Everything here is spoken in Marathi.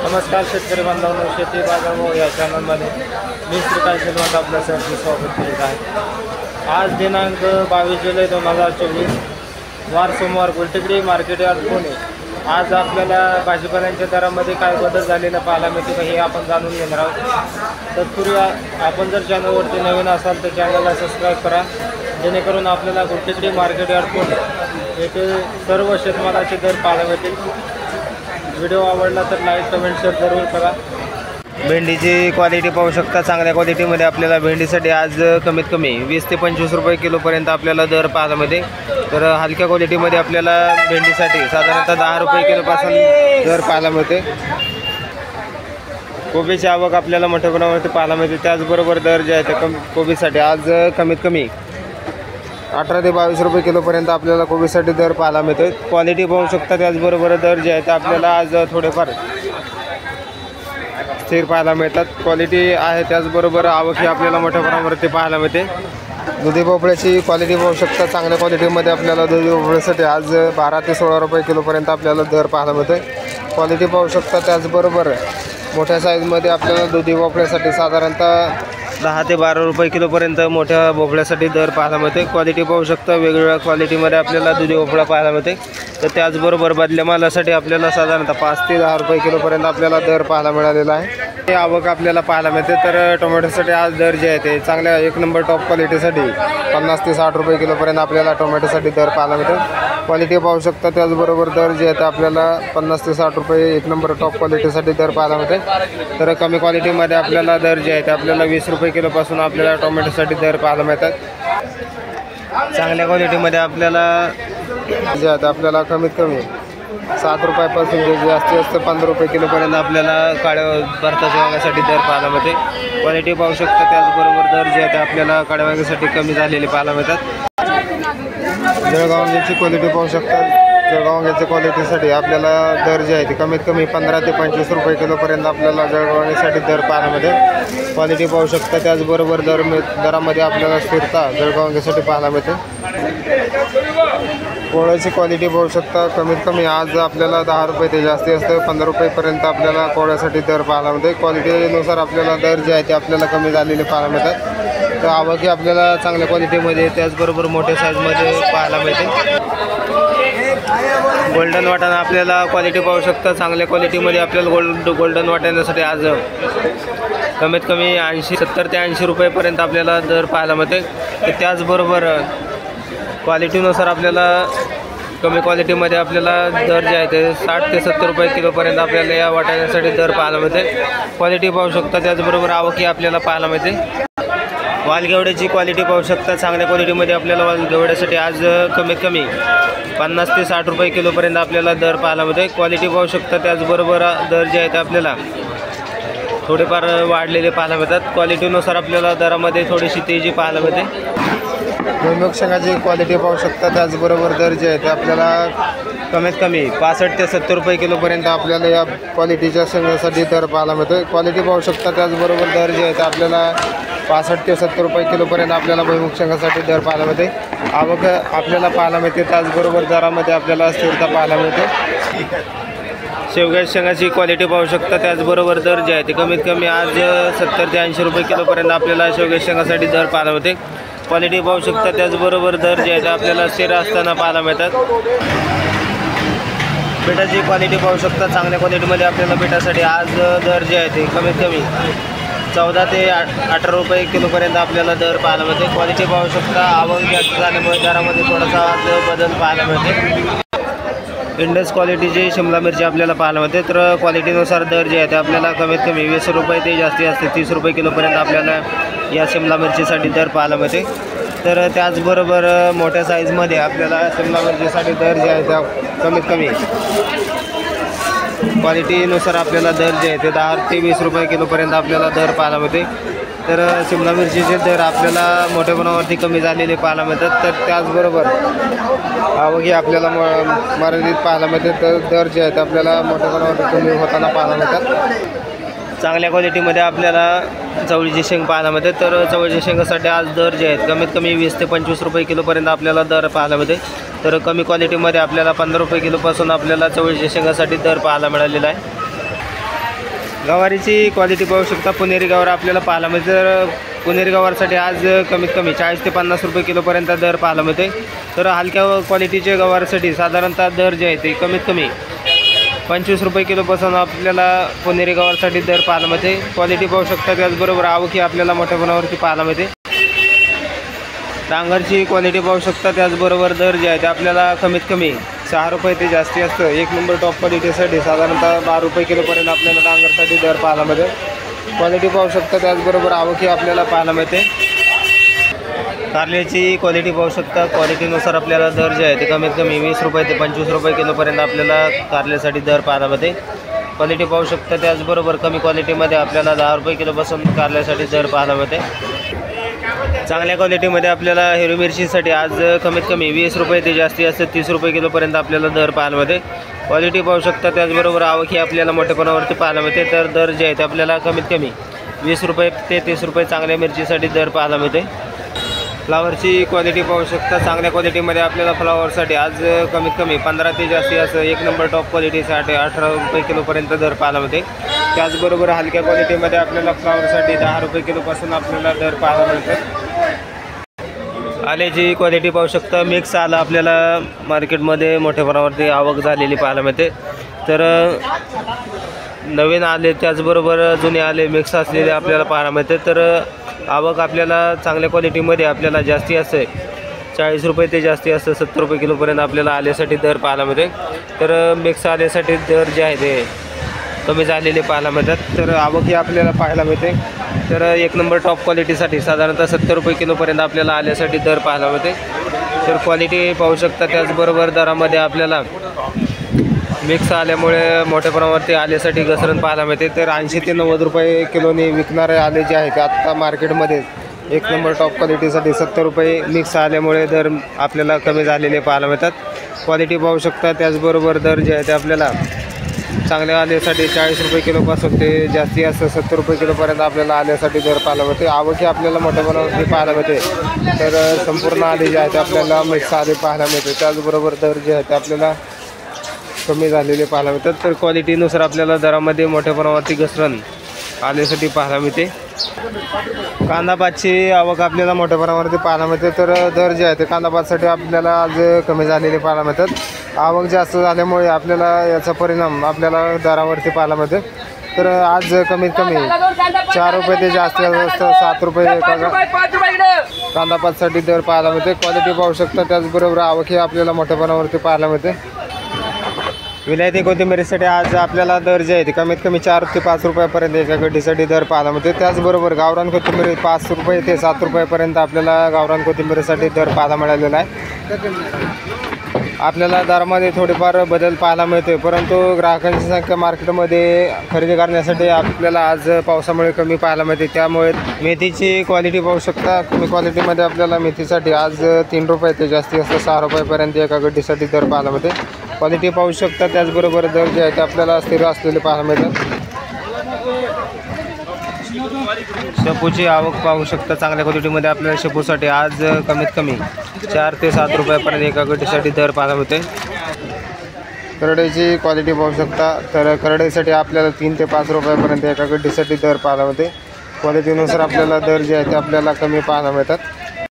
नमस्कार शेतकरी बांधवांनो, शेती बाजारभाव या चॅनलमध्ये मी श्रीकांत श्रीमंत आपल्या सर्वांचे स्वागत करीत आहे। आज दिनांक 22 जुलै 2024 वार सोमवार, गुलटेकडी मार्केट यार्ड पुणे। आज आपल्याला भाजीपाल्यांच्या दरामध्ये काय बदल झालेला पाहायला मिळतो हे आपण जाणून घेणार आहोत। तत्पूर्वी आपण जर चॅनलवरती नवीन असाल तर चॅनलला सबस्क्राईब करा, जेणेकरून आपल्याला गुलटेकडी मार्केट यार्ड पुणे येथे सर्व शेतमालाचे दर पाहायला मिळतील। व्हिडिओ आवडला तर लाईक कमेंट शेअर जरूर करा। भेंडीची क्वालिटी पाहू शकता, चांगल्या क्वालिटीमध्ये आपल्याला भेंडीसाठी आज कमीत कमी 20 ते 25 रुपये किलोपर्यंत आपल्याला दर पाहायला मिळते। तर हलक्या क्वालिटीमध्ये आपल्याला भेंडीसाठी साधारणतः 10 रुपये किलोपासून दर पाहायला मिळते। कोबीची आवक आपल्याला मोठ्या प्रमाणामध्ये पाहायला मिळते, त्याचबरोबर दर जे आहे ते कोबीसाठी आज कमीत कमी 18 ते 22 रुपये किलोपर्यंत आपल्याला कोबीसाठी दर पाहायला मिळते। क्वालिटी पाहू शकता, त्याचबरोबर दर जे आहे ते आपल्याला आज थोडेफार स्थिर पाहायला मिळतात। क्वालिटी आहे, त्याचबरोबर आवकही आपल्याला मोठ्या प्रमाणावरती पाहायला मिळते। दुधी भोपळ्याची क्वालिटी पाहू शकता, चांगल्या क्वालिटीमध्ये आपल्याला दुधी भोपळ्यासाठी आज 12 ते 16 रुपये किलोपर्यंत आपल्याला दर पाहायला मिळते। क्वालिटी पाहू शकता, त्याचबरोबर मोठ्या साईजमध्ये आपल्याला दुधी भोपळ्यासाठी साधारणतः 10 ते 12 रुपये किलोपर्यंत मोठ्या भोपळ्यासाठी दर पाहायला मिळते। क्वालिटी पाहू शकता, वेगवेगळ्या क्वालिटीमध्ये आपल्याला दुधी भोपळा पाहायला मिळते। तर त्याचबरोबर बदल्या मालासाठी आपल्याला साधारणतः 5 ते 10 रुपये किलोपर्यंत आपल्याला दर पाहायला मिळालेला आहे। हे आवक आपल्याला पाहायला मिळते। तर टोमॅटोसाठी आज दर जे आहे ते चांगल्या 1 नंबर टॉप क्वालिटीसाठी 50 ते 60 रुपये किलोपर्यंत आपल्याला टोमॅटोसाठी दर पाहायला मिळते। क्वालिटी पाहू शकता, त्याचबरोबर दर जे आहे ते आपल्याला 50 ते 60 रुपये 1 नंबर टॉप क्वालिटीसाठी दर पाहायला मिळते। तर कमी क्वालिटीमध्ये आपल्याला दर जे आहे ते आपल्याला 20 रुपये किलोपासून आपल्याला टोमॅटोसाठी दर पाहायला मिळतात। चांगल्या क्वालिटीमध्ये आपल्याला जे आहे आपल्याला कमीत कमी 7 रुपयापासून जे जास्तीत जास्त 15 रुपये किलोपर्यंत आपल्याला काळ्या भरताच्या वांग्यासाठी दर पाहायला मिळते। क्वालिटी पाहू शकता, त्याचबरोबर दर जे आहे ते आपल्याला काळ्या वांग्यासाठी कमी झालेले पाहायला मिळतात। जळगाव वांग्याची क्वालिटी पाहू शकता, जळगाव वांग्याच्या क्वालिटीसाठी आपल्याला दर जे आहे ते कमीत कमी 15 ते 25 रुपये किलोपर्यंत आपल्याला जळगाव वांग्यासाठी दर पाहायला मिळते। क्वालिटी पाहू शकता, त्याचबरोबर दरामध्ये आपल्याला स्थिरता जळगाव वांग्यासाठी पाहायला मिळते। कोळ्याची क्वालिटी पाहू शकता, कमीत कमी आज आपल्याला 10 रुपये ते जास्तीत जास्त 15 रुपयेपर्यंत आपल्याला कोळ्यासाठी दर पाहायला मिळते। क्वालिटीनुसार आपल्याला दर जे आहे ते आपल्याला कमी झालेले पाहायला मिळतात। तर आवकही आपल्याला चांगल्या क्वालिटीमध्ये त्याचबरोबर मोठ्या साईजमध्ये पाहायला मिळते। गोल्डन वाटाणा आपल्याला क्वालिटी पाहू शकता, चांगल्या क्वालिटीमध्ये आपल्याला गोल्डन वाटाण्यासाठी आज कमीत कमी 70 ते 80 रुपयेपर्यंत आपल्याला दर पाहायला मिळते। तर त्याचबरोबर क्वालिटीनुसार आपल्याला कमी क्वालिटीमध्ये आपल्याला दर जे आहे ते 60 ते 70 रुपये किलोपर्यंत आपल्याला या वाटाण्यासाठी दर पाहायला मिळते। क्वालिटी पाहू शकता, त्याचबरोबर आवकही आपल्याला पाहायला मिळते। वालगेवड्याची क्वालिटी पाहू शकता, चांगल्या क्वालिटीमध्ये आपल्याला वालगेवड्यासाठी आज कमीत कमी 50 ते 60 रुपये किलोपर्यंत आपल्याला दर पाहायला मिळते। क्वालिटी पाहू शकता, त्याचबरोबर दर जे आहे ते आपल्याला थोडेफार वाढलेले पाहायला मिळतात। क्वालिटीनुसार आपल्याला दरामध्ये थोडीशी तेजी पाहायला मिळते। भुईमुग शेंगाची क्वालिटी पाहू शकता, त्याचबरोबर दर जे आहे ते आपल्याला कमीत कमी 65 ते 70 रुपये किलोपर्यंत आपल्याला या क्वालिटीच्या शेंगासाठी दर पाहायला मिळतो। क्वालिटी पाहू शकता, त्याचबरोबर दर जे आहे ते आपल्याला 65 ते 70 रुपये किलोपर्यंत आपल्याला भुईमुग शेंगासाठी दर पाहायला मिळते। आवक आपल्याला पाहायला मिळते, त्याचबरोबर दरामध्ये आपल्याला स्थिरता पाहायला मिळते। शेवग्याच्या शेंगाची क्वालिटी पाहू शकता, त्याचबरोबर दर जे आहे ते कमीत कमी आज 70 ते 80 रुपये किलोपर्यंत आपल्याला शेवग्याच्या शेंगासाठी दर पाहायला मिळते। क्वालिटी पाहू शकता, त्याचबरोबर दर जे आहे ते आपल्याला स्थिर असताना पाहायला मिळतात। पिठाची क्वालिटी पाहू शकता, चांगल्या क्वालिटीमध्ये आपल्याला पिठासाठी आज दर जे आहे ते कमीत कमी 14 ते 18 रुपये किलोपर्यंत आपल्याला दर पाहायला मिळते। क्वालिटी पाहू शकता, आवक जास्त झाल्यामुळे दरामध्ये थोडासा आज बदल पाहायला मिळते। इंडस क्वालिटीची शिमला मिरची आपल्याला पाहायला मिळते। तर क्वालिटीनुसार दर जे आहे ते आपल्याला कमीत कमी 20 रुपये ते जास्तीत जास्त 30 रुपये किलोपर्यंत आपल्याला या शिमला मिरचीसाठी दर पाहायला मिळते। तर त्याचबरोबर मोठ्या साईजमध्ये आपल्याला शिमला मिरचीसाठी दर जे आहे त्या कमीत कमी क्वालिटीनुसार आपल्याला दर जे आहे ते 10 ते 20 रुपये किलोपर्यंत आपल्याला दर पाहायला मिळते। तर शिमला मिरचीचे दर आपल्याला मोठ्या प्रमाणावरती कमी झालेले पाहायला मिळतात। तर त्याचबरोबर आवकही आपल्याला मर्यादित पाहायला मिळते। तर दर जे आहेत आपल्याला मोठ्या प्रमाणावरती कमी होताना पाहायला मिळतात। चांगल्या क्वालिटीमध्ये आपल्याला चवळीची शेंग पाहायला मिळते। तर चवळीच्या शेंगासाठी आज दर जे आहेत कमीत कमी 20 ते 25 रुपये किलोपर्यंत आपल्याला दर पाहायला मिळते। तर कमी क्वालिटीमध्ये आपल्याला 15 रुपये किलोपासून आपल्याला चवळीच्या शेंगासाठी दर पाहायला मिळालेला आहे। गवारीची क्वालिटी पाहू शकता, पुणेरी गवार आपल्याला पाहायला मिळते. तर पुणेरी गवारसाठी आज कमीत कमी 40 ते 50 रुपये किलोपर्यंत दर पाहायला मिळते. तर हलक्या क्वालिटीच्या गवारसाठी साधारणतः दर जे आहे ते कमीत कमी 25 रुपये किलोपासून आपल्याला पुणेरी गवारसाठी दर पाहायला मिळते. क्वालिटी पाहू शकता. त्याचबरोबर आवकी आपल्याला मोठ्या प्रमाणावरती पाहायला मिळते. डांगरची क्वालिटी पाहू शकता. त्याचबरोबर दर जे आहे ते आपल्याला कमीत कमी 6 रुपये ते जास्ती असतं. एक नंबर टॉप क्वालिटीसाठी साधारणतः 12 रुपये किलोपर्यंत आपल्याला डांगरसाठी दर पाहायला मिळते. क्वालिटी पाहू शकता. त्याचबरोबर आवकी आपल्याला पाहायला मिळते. कारल्याची क्वालिटी पाहू शकता. क्वालिटीनुसार आपल्याला दर जे आहे ते कमीत कमी 20 रुपये ते 25 रुपये किलोपर्यंत आपल्याला कारल्यासाठी दर पाहायला मिळते. क्वालिटी पाहू शकता. त्याचबरोबर कमी क्वालिटीमध्ये आपल्याला 10 रुपये किलोपासून कारल्यासाठी दर पाहायला मिळते. चांगल्या क्वालिटीमध्ये आपल्याला हिरवी मिरचीसाठी आज कमीत कमी 20 रुपये ते जास्ती असते 30 रुपये किलोपर्यंत आपल्याला दर पाहायला मिळते. क्वालिटी पाहू शकता. त्याचबरोबर आवकी आपल्याला मोठ्यापणावरती पाहायला मिळते. तर दर जे आहे ते आपल्याला कमीत कमी 20 रुपये ते 30 रुपये चांगल्या मिरचीसाठी दर पाहायला मिळते. फ्लावरची क्वालिटी पाहू शकता. चांगल्या क्वालिटीमध्ये आपल्याला फ्लावरसाठी आज कमीत कमी 15 ते जास्ती असं एक नंबर टॉप क्वालिटीसाठी 18 रुपये किलोपर्यंत दर पाहायला मिळते. त्याचबरोबर हलक्या क्वालिटीमध्ये आपल्याला फ्लावरसाठी 10 रुपये किलोपासून आपल्याला दर पाहायला मिळते. आल्याची क्वालिटी पाहू शकता. मिक्स आलं आपल्याला मार्केटमध्ये मोठ्या प्रमाणावरती आवक झालेली पाहायला मिळते. तर नवीन आले त्याचबरोबर जुने आले मिक्स असलेले आपल्याला पाहायला मिळते. तर आवक आपल्याला चांगल्या क्वालिटीमध्ये आपल्याला जास्ती असते 40 रुपये ते जास्ती असतं 70 रुपये किलोपर्यंत आपल्याला आल्यासाठी दर पाहायला मिळते. तर मिक्स आल्यासाठी दर जे आहे ते कमी झालेले पाहायला मिळतात. तर आवक ही आपल्याला पाहायला मिळते. तर एक नंबर टॉप क्वालिटीसाठी साधारणतः 70 रुपये किलोपर्यंत आपल्याला आल्यासाठी दर पाहायला मिळते. तर क्वालिटी पाहू शकता. त्याचबरोबर दरामध्ये आपल्याला मिक्स आल्यामुळे मोठ्या प्रमाणावरती आल्यासाठी घसरण पाहायला मिळते. तर 80 ते 90 रुपये किलोने विकणारे आले जे आहेत ते आत्ता मार्केटमध्ये एक नंबर टॉप क्वालिटीसाठी 70 रुपये मिक्स आल्यामुळे दर आपल्याला कमी झालेले पाहायला मिळतात. क्वालिटी पाहू शकता. त्याचबरोबर दर जे आहे ते आपल्याला चांगल्या आल्यासाठी 40 रुपये किलोपासून ते जास्ती असतं 70 रुपये किलोपर्यंत आपल्याला आल्यासाठी दर पाहायला मिळते. आवकी आपल्याला मोठ्या प्रमाणावरती पाहायला मिळते. तर संपूर्ण आले जे आहे ते आपल्याला मिक्स आले पाहायला मिळते. त्याचबरोबर दर जे आहे ते आपल्याला कमी झालेले पाहायला मिळतात. तर क्वालिटीनुसार आपल्याला दरामध्ये मोठ्या प्रमाणावरती घसरण आल्यासाठी पाहायला मिळते. कांदापातची आवक आपल्याला मोठ्या प्रमाणावरती पाहायला मिळते. तर दर जे आहे ते कांदापातसाठी आपल्याला आज कमी झालेले पाहायला मिळतात. आवक जास्त झाल्यामुळे आपल्याला याचा परिणाम आपल्याला दरावरती पाहायला मिळते. तर आज कमीत कमी 4 रुपये ते जास्त असतं 7 रुपये कांदापातसाठी दर पाहायला मिळते. क्वालिटी पाहू शकता. त्याचबरोबर आवक ही आपल्याला मोठ्या प्रमाणावरती पाहायला मिळते. विलायती कोथिंबीरीसाठी आज आपल्याला दर जे आहे ते कमीत कमी 4 ते 5 रुपयापर्यंत एका गड्डीसाठी दर पाहायला मिळते. त्याचबरोबर गावरान कोथिंबीर 5 रुपये ते 7 रुपयापर्यंत आपल्याला गावरान कोथिंबीरीसाठी दर पाहायला मिळालेला आहे. आपल्याला दरामध्ये थोडेफार बदल पाहायला मिळते. परंतु ग्राहकांची संख्या मार्केटमध्ये खरेदी करण्यासाठी आपल्याला आज पावसामुळे कमी पाहायला मिळते. त्यामुळे मेथीची क्वालिटी पाहू शकता. कमी क्वालिटीमध्ये आपल्याला मेथीसाठी आज 3 रुपये ते जास्ती असतं 6 रुपयापर्यंत एका गड्डीसाठी दर पाहायला मिळते. क्वालिटी पाहू शकता. त्याचबरोबर दर जे आहे ते आपल्याला स्थिर असलेले पाहायला मिळतात. शेपूची आवक पाहू शकता. चांगल्या क्वालिटीमध्ये आपल्याला शेपूसाठी आज कमीत कमी 4 ते 7 रुपयापर्यंत एका गड्डीसाठी दर पाहायला मिळते. करडईची क्वालिटी पाहू शकता. तर करडईसाठी आपल्याला 3 ते 5 रुपयापर्यंत एका गड्डीसाठी दर पाहायला मिळते. क्वालिटीनुसार आपल्याला दर जे आहे ते आपल्याला कमी पाहायला मिळतात.